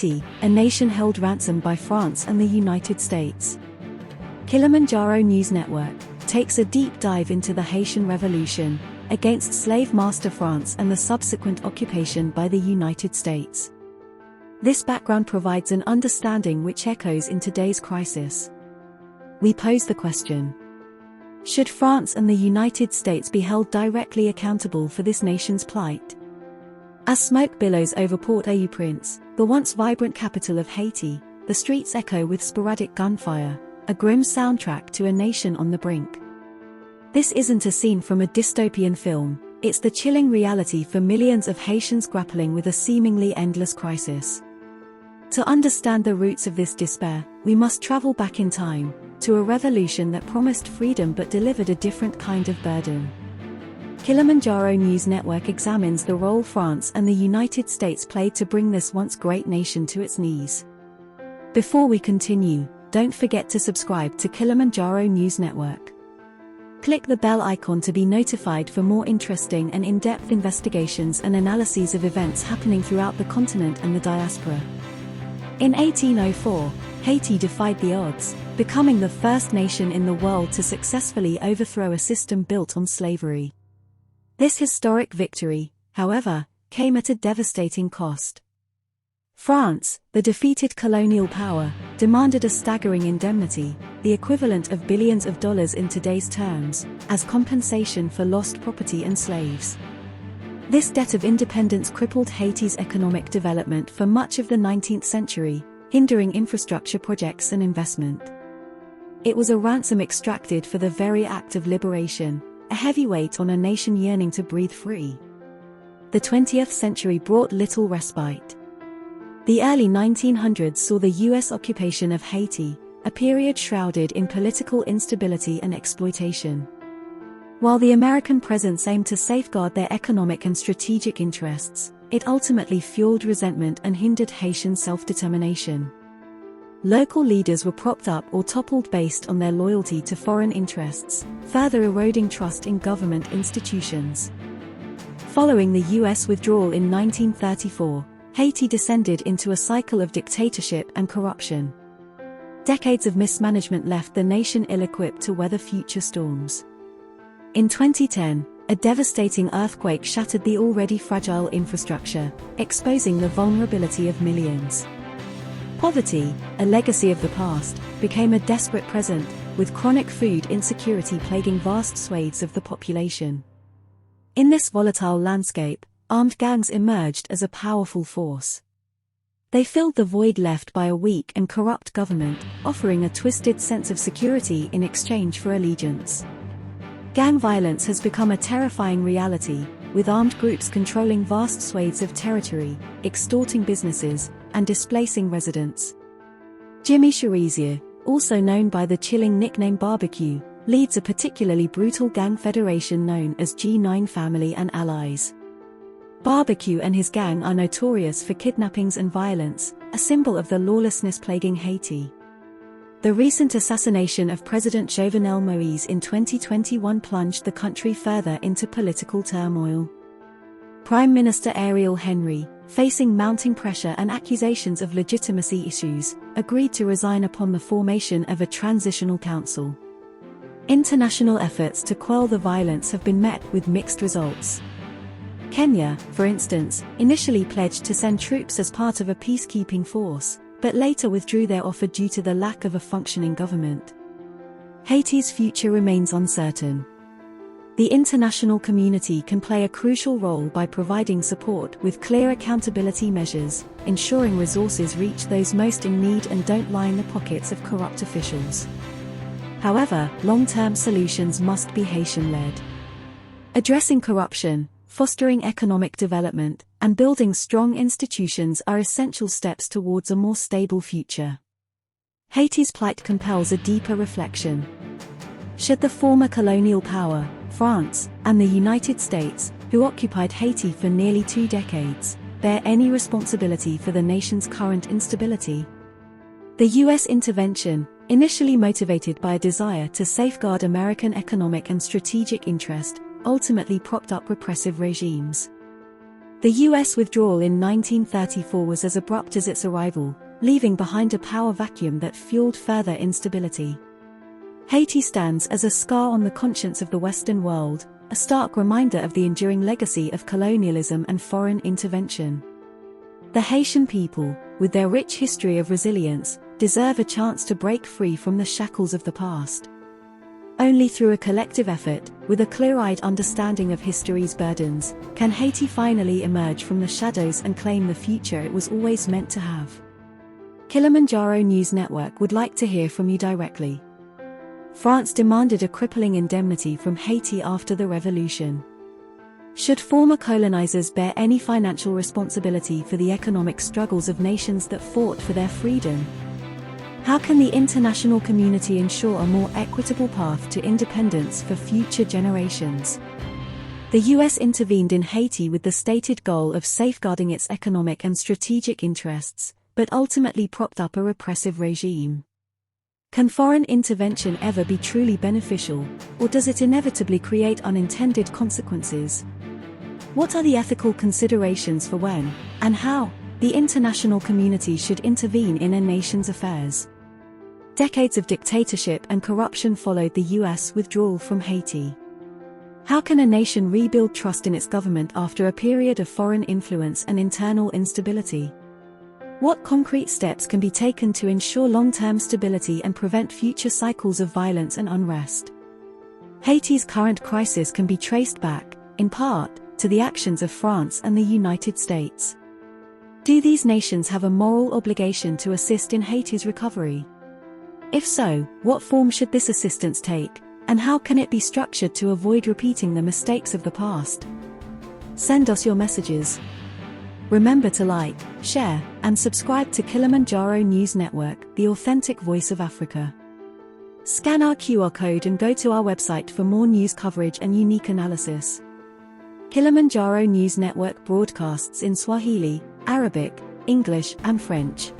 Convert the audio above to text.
Haiti, a nation held ransom by France and the United States. Kilimanjaro News Network takes a deep dive into the Haitian Revolution, against slave master France and the subsequent occupation by the United States. This background provides an understanding which echoes in today's crisis. We pose the question: should France and the United States be held directly accountable for this nation's plight? As smoke billows over Port-au-Prince, the once vibrant capital of Haiti, the streets echo with sporadic gunfire, a grim soundtrack to a nation on the brink. This isn't a scene from a dystopian film, it's the chilling reality for millions of Haitians grappling with a seemingly endless crisis. To understand the roots of this despair, we must travel back in time, to a revolution that promised freedom but delivered a different kind of burden. Kilimanjaro News Network examines the role France and the United States played to bring this once great nation to its knees. Before we continue, don't forget to subscribe to Kilimanjaro News Network. Click the bell icon to be notified for more interesting and in-depth investigations and analyses of events happening throughout the continent and the diaspora. In 1804, Haiti defied the odds, becoming the first nation in the world to successfully overthrow a system built on slavery. This historic victory, however, came at a devastating cost. France, the defeated colonial power, demanded a staggering indemnity, the equivalent of billions of dollars in today's terms, as compensation for lost property and slaves. This debt of independence crippled Haiti's economic development for much of the 19th century, hindering infrastructure projects and investment. It was a ransom extracted for the very act of liberation, a heavy weight on a nation yearning to breathe free. The 20th century brought little respite. The early 1900s saw the U.S. occupation of Haiti, a period shrouded in political instability and exploitation. While the American presence aimed to safeguard their economic and strategic interests, it ultimately fueled resentment and hindered Haitian self-determination. Local leaders were propped up or toppled based on their loyalty to foreign interests, further eroding trust in government institutions. Following the U.S. withdrawal in 1934, Haiti descended into a cycle of dictatorship and corruption. Decades of mismanagement left the nation ill-equipped to weather future storms. In 2010, a devastating earthquake shattered the already fragile infrastructure, exposing the vulnerability of millions. Poverty, a legacy of the past, became a desperate present, with chronic food insecurity plaguing vast swathes of the population. In this volatile landscape, armed gangs emerged as a powerful force. They filled the void left by a weak and corrupt government, offering a twisted sense of security in exchange for allegiance. Gang violence has become a terrifying reality, with armed groups controlling vast swathes of territory, extorting businesses, and displacing residents. Jimmy Cherizier, also known by the chilling nickname Barbecue, leads a particularly brutal gang federation known as G9 Family and Allies. Barbecue and his gang are notorious for kidnappings and violence, a symbol of the lawlessness plaguing Haiti. The recent assassination of President Jovenel Moïse in 2021 plunged the country further into political turmoil. Prime Minister Ariel Henry, facing mounting pressure and accusations of legitimacy issues, agreed to resign upon the formation of a transitional council. International efforts to quell the violence have been met with mixed results. Kenya, for instance, initially pledged to send troops as part of a peacekeeping force, but later withdrew their offer due to the lack of a functioning government. Haiti's future remains uncertain. The international community can play a crucial role by providing support with clear accountability measures, ensuring resources reach those most in need and don't line the pockets of corrupt officials. However, long-term solutions must be Haitian-led. Addressing corruption, fostering economic development, and building strong institutions are essential steps towards a more stable future. Haiti's plight compels a deeper reflection. Should the former colonial power, France, and the United States, who occupied Haiti for nearly 2 decades, bear any responsibility for the nation's current instability? The U.S. intervention, initially motivated by a desire to safeguard American economic and strategic interest, ultimately propped up repressive regimes. The US withdrawal in 1934 was as abrupt as its arrival, leaving behind a power vacuum that fueled further instability. Haiti stands as a scar on the conscience of the Western world, a stark reminder of the enduring legacy of colonialism and foreign intervention. The Haitian people, with their rich history of resilience, deserve a chance to break free from the shackles of the past. Only through a collective effort, with a clear-eyed understanding of history's burdens, can Haiti finally emerge from the shadows and claim the future it was always meant to have. Kilimanjaro News Network would like to hear from you directly. France demanded a crippling indemnity from Haiti after the revolution. Should former colonizers bear any financial responsibility for the economic struggles of nations that fought for their freedom? How can the international community ensure a more equitable path to independence for future generations? The US intervened in Haiti with the stated goal of safeguarding its economic and strategic interests, but ultimately propped up a repressive regime. Can foreign intervention ever be truly beneficial, or does it inevitably create unintended consequences? What are the ethical considerations for when, and how, the international community should intervene in a nation's affairs? Decades of dictatorship and corruption followed the US withdrawal from Haiti. How can a nation rebuild trust in its government after a period of foreign influence and internal instability? What concrete steps can be taken to ensure long-term stability and prevent future cycles of violence and unrest? Haiti's current crisis can be traced back, in part, to the actions of France and the United States. Do these nations have a moral obligation to assist in Haiti's recovery? If so, what form should this assistance take, and how can it be structured to avoid repeating the mistakes of the past? Send us your messages. Remember to like, share, and subscribe to Kilimanjaro News Network, the authentic voice of Africa. Scan our QR code and go to our website for more news coverage and unique analysis. Kilimanjaro News Network broadcasts in Swahili, Arabic, English, and French.